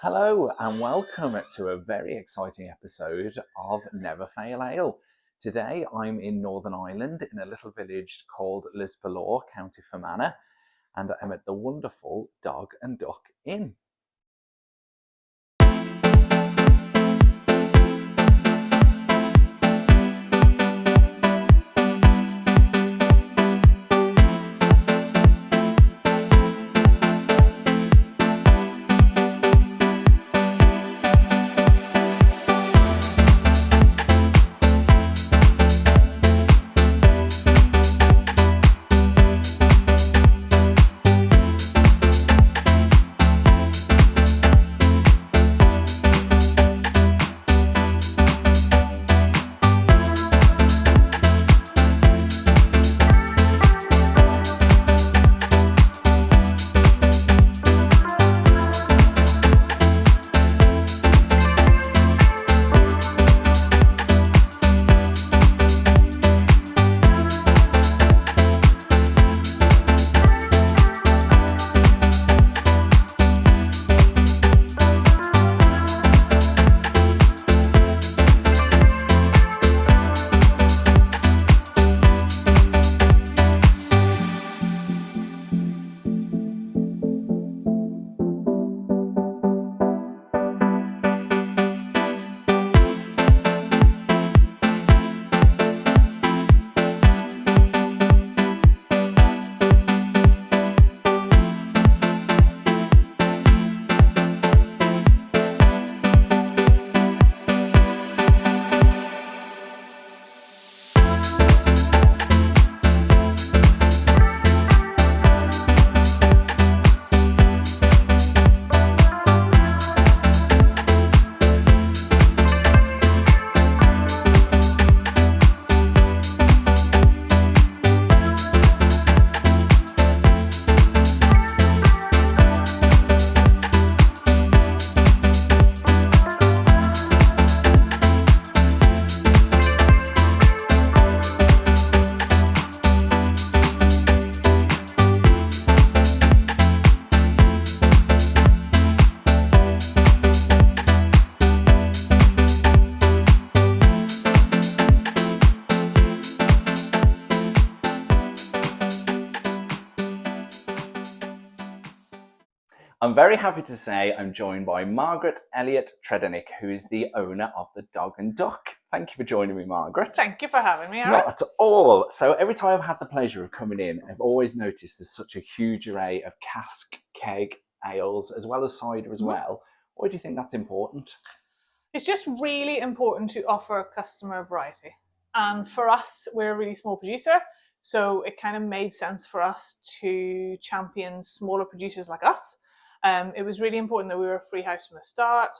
Hello and welcome to a very exciting episode of Never Fail Ale. Today I'm in Northern Ireland in a little village called Lisbalaw, County Fermanagh, and I'm at the wonderful Dog and Duck Inn. I'm very happy to say I'm joined by Margaret Elliott Tredennick, who is the owner of the Dog and Duck. Thank you for joining me, Margaret. Thank you for having me, Aaron. Not at all. So every time I've had the pleasure of coming in, I've always noticed there's such a huge array of cask, keg, ales, as well as cider as well. Why do you think that's important? It's just really important to offer a customer variety. And for us, we're a really small producer, so it kind of made sense for us to champion smaller producers like us. It was really important that we were a free house from the start.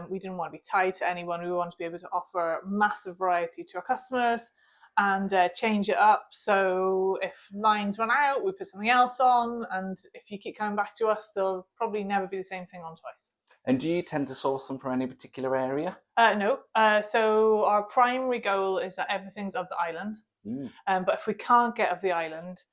We didn't want to be tied to anyone. We wanted to be able to offer massive variety to our customers and change it up. So if lines run out, we put something else on. And if you keep coming back to us, there'll probably never be the same thing on twice. And do you tend to source them from any particular area? No. So our primary goal is that everything's of the island. But if we can't get of the island,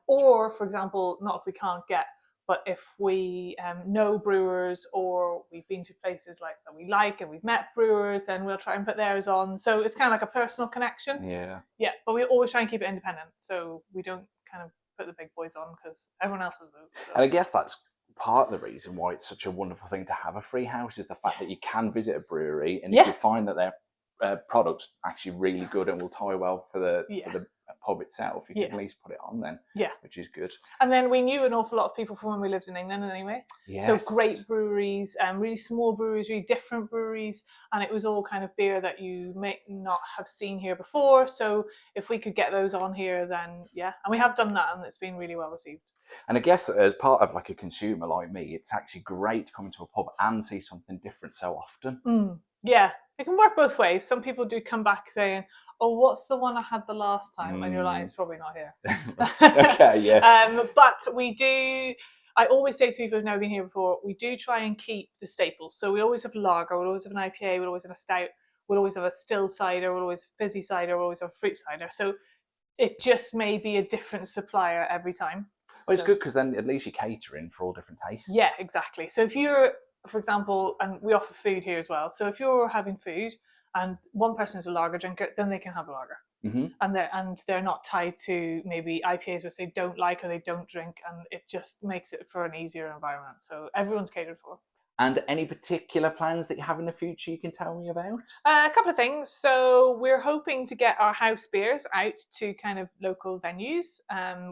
or for example, not if we can't get, but if we know brewers or we've been to places like that we like and we've met brewers, then we'll try and put theirs on. So it's kind of like a personal connection. Yeah. Yeah, but we always try and keep it independent. So we don't kind of put the big boys on because everyone else has those. So. And I guess that's part of the reason why it's such a wonderful thing to have a free house is the fact that you can visit a brewery and if you find that their product's actually really good and will tie well for the pub itself, you can at least put it on then, which is good. And then we knew an awful lot of people from when we lived in England anyway. Yes. So great breweries, really small breweries, really different breweries, and it was all kind of beer that you may not have seen here before. So if we could get those on here, then and we have done that, and it's been really well received. And I guess as part of like a consumer like me, it's actually great to come into a pub and see something different so often. Yeah, it can work both ways. Some people do come back saying, oh, what's the one I had the last time? And you're like, it's probably not here. Okay, yes. But we do, I always say to people who've never been here before, we do try and keep the staples. So we always have lager, we'll always have an IPA, we'll always have a stout, we'll always have a still cider, we'll always have fizzy cider, we'll always have fruit cider. So it just may be a different supplier every time. Well, it's good because then at least you're catering for all different tastes. Yeah, exactly. So if you're for example, and we offer food here as well. So if you're having food and one person is a lager drinker, then they can have a lager. Mm-hmm. And they're not tied to maybe IPAs which they don't like or they don't drink, and it just makes it for an easier environment. So everyone's catered for. And any particular plans that you have in the future you can tell me about? A couple of things. So we're hoping to get our house beers out to kind of local venues.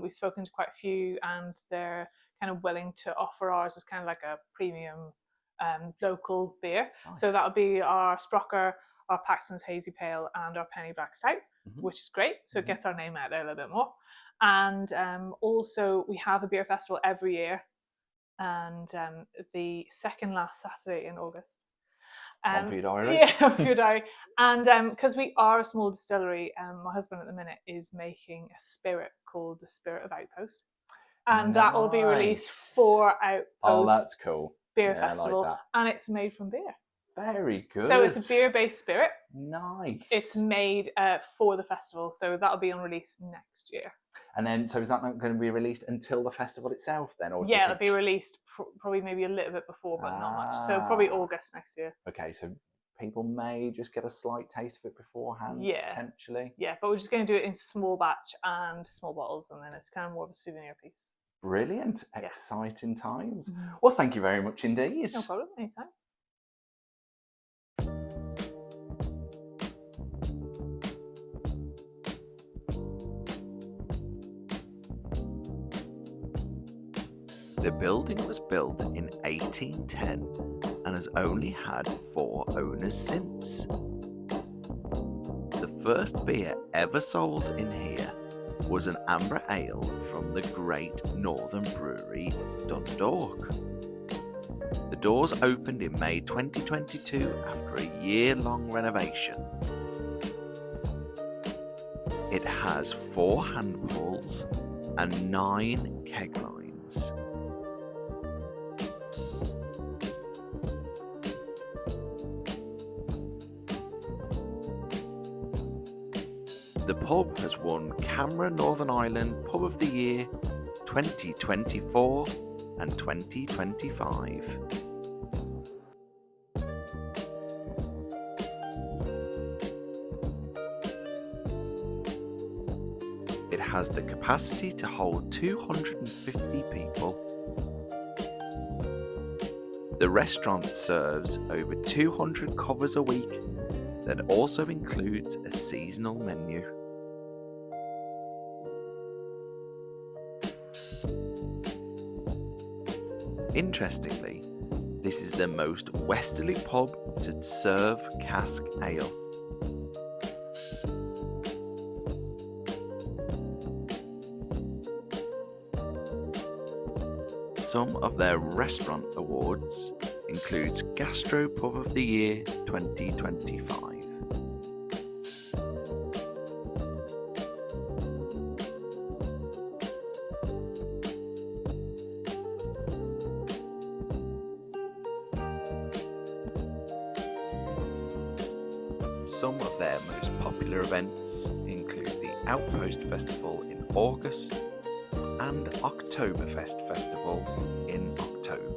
We've spoken to quite a few, and they're kind of willing to offer ours as kind of like a premium local beer. Nice. So that'll be our Sprocker, our Paxton's Hazy Pale, and our Penny Black Stout, which is great. So it gets our name out there a little bit more. And also, we have a beer festival every year, and the second last Saturday in August. One for your diary. Yeah, for your diary. And because we are a small distillery, my husband at the minute is making a spirit called the Spirit of Outpost. And that will be released for Outpost. Oh, that's cool. Beer Festival. Like and it's made from beer. Very good. So it's a beer-based spirit. Nice. It's made for the festival, so that'll be on release next year. And then, so is that not going to be released until the festival itself then? Or yeah, it'll be released probably maybe a little bit before, but not much. So probably August next year. Okay, so people may just get a slight taste of it beforehand, potentially. Yeah, but we're just going to do it in small batch and small bottles, and then it's kind of more of a souvenir piece. Brilliant. Exciting times. Well, thank you very much indeed. No problem, anytime. The building was built in 1810 and has only had 4 owners since. The first beer ever sold in here was an amber ale from the Great Northern Brewery, Dundalk. The doors opened in May 2022 after a year-long renovation. It has 4 hand pulls and 9 keg lines. The pub has won Camera Northern Ireland Pub of the Year 2024 and 2025. It has the capacity to hold 250 people. The restaurant serves over 200 covers a week that also includes a seasonal menu. Interestingly, this is the most westerly pub to serve cask ale. Some of their restaurant awards includes Gastro Pub of the Year 2025. Some of their most popular events include the Outpost Festival in August and Oktoberfest Festival in October.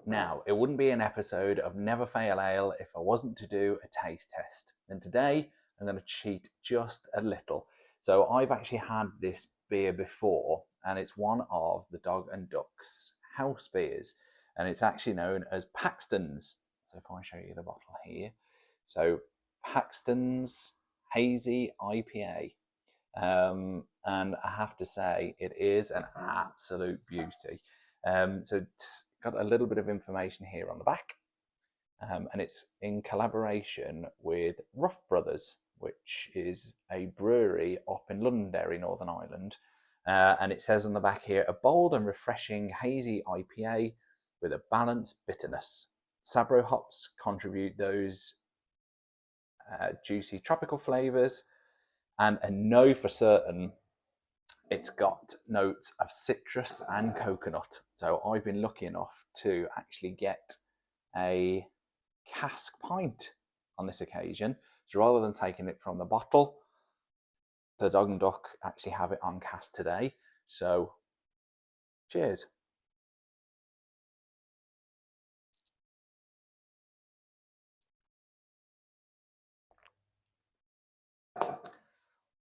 Now, it wouldn't be an episode of Never Fail Ale if I wasn't to do a taste test. And today, I'm going to cheat just a little. So I've actually had this beer before, and it's one of the Dog and Duck's house beers. And it's actually known as Paxton's. So if I show you the bottle here. So Paxton's Hazy IPA. And I have to say, it is an absolute beauty. So it's got a little bit of information here on the back, and it's in collaboration with Rough Brothers, which is a brewery up in Londonderry, Northern Ireland. And it says on the back here, a bold and refreshing hazy IPA with a balanced bitterness. Sabro hops contribute those juicy tropical flavors, and I know for certain it's got notes of citrus and coconut. So I've been lucky enough to actually get a cask pint on this occasion. So rather than taking it from the bottle, the Dog and Duck actually have it on cask today. So cheers.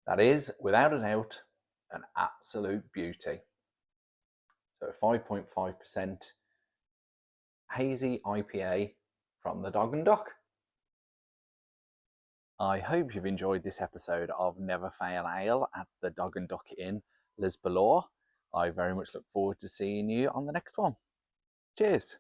That is, without a doubt, an absolute beauty. So 5.5% hazy IPA from the Dog and Duck. I hope you've enjoyed this episode of Never Fail Ale at the Dog and Duck Inn, Lisbon. I very much look forward to seeing you on the next one. Cheers.